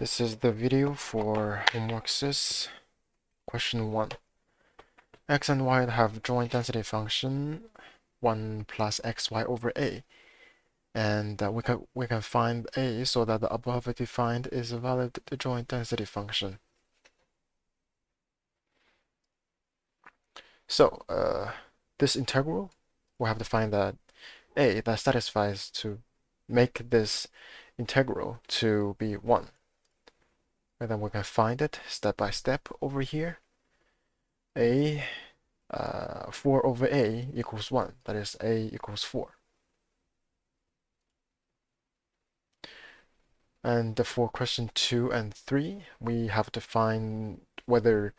This is the video for Hw6 question 1. X and y have joint density function 1 plus xy over a, and we can find a so that the above defined is a valid joint density function. So this integral, we have to find that a that satisfies to make this integral to be 1. And then we can find it step by step over here. A 4 over a equals 1. That is, a equals 4. And for question 2 and 3, we have to find whether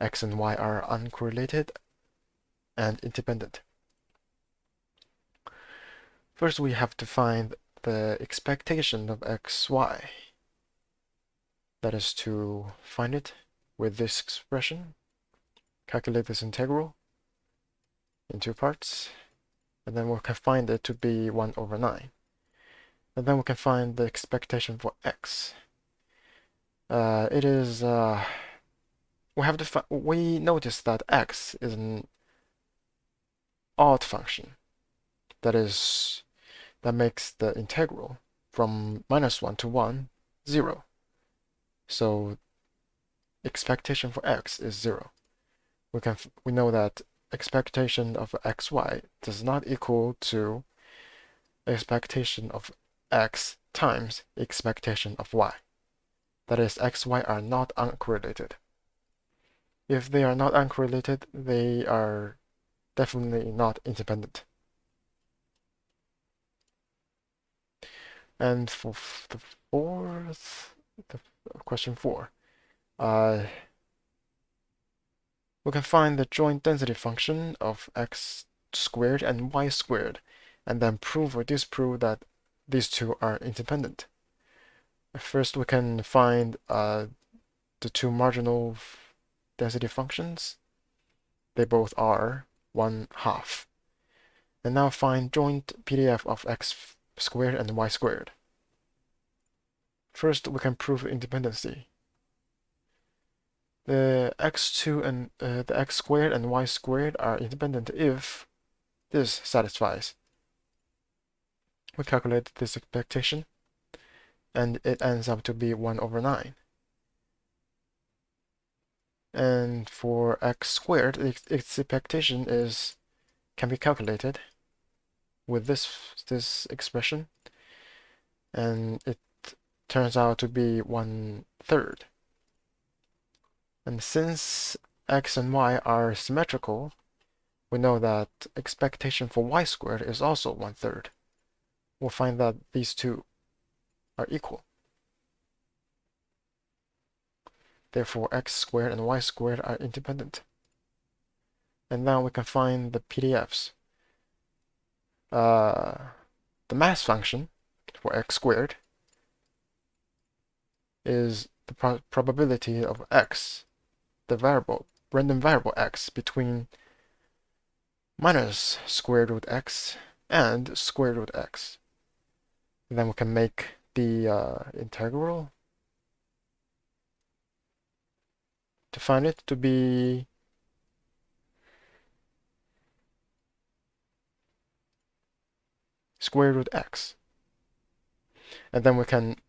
x and y are uncorrelated and independent. First, we have to find the expectation of xy. That is to find it with this expression. Calculate this integral in two parts, and then we can find it to be 1 over 9. And then we can find the expectation for x. It is we notice that x is an odd function. That is, that makes the integral from -1 to 1 0. So expectation for x is 0. We know that expectation of xy does not equal to expectation of x times expectation of y. That is, x, y are not uncorrelated. If they are not uncorrelated, they are definitely not independent. And for the question 4, we can find the joint density function of x squared and y squared, and then prove or disprove that these two are independent. First, we can find the two marginal density functions. They both are 1/2. And now find joint PDF of x squared and y squared. First, we can prove independency. The x2 and the x squared and y squared are independent if this satisfies. We calculate this expectation, and it ends up to be 1 over 9. And for x squared, its expectation can be calculated with this expression, and it turns out to be 1/3. And since x and y are symmetrical, we know that expectation for y squared is also 1/3. We'll find that these two are equal. Therefore, x squared and y squared are independent. And now we can find the PDFs. The mass function for x squared is the probability of x, the random variable x, between minus square root x and square root x. And then we can make the integral to find it to be square root x. And then we can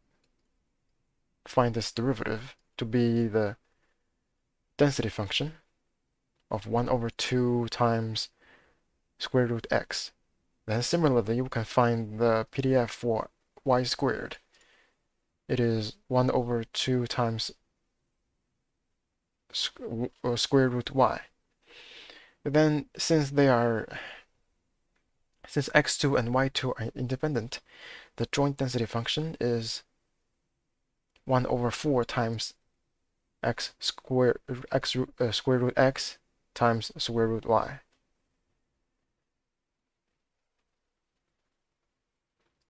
find this derivative to be the density function of 1 over 2 times square root x. Then similarly, we can find the PDF for y squared. It is 1 over 2 times square root y. And then since x2 and y2 are independent, the joint density function is 1 over 4 times square root x times square root y.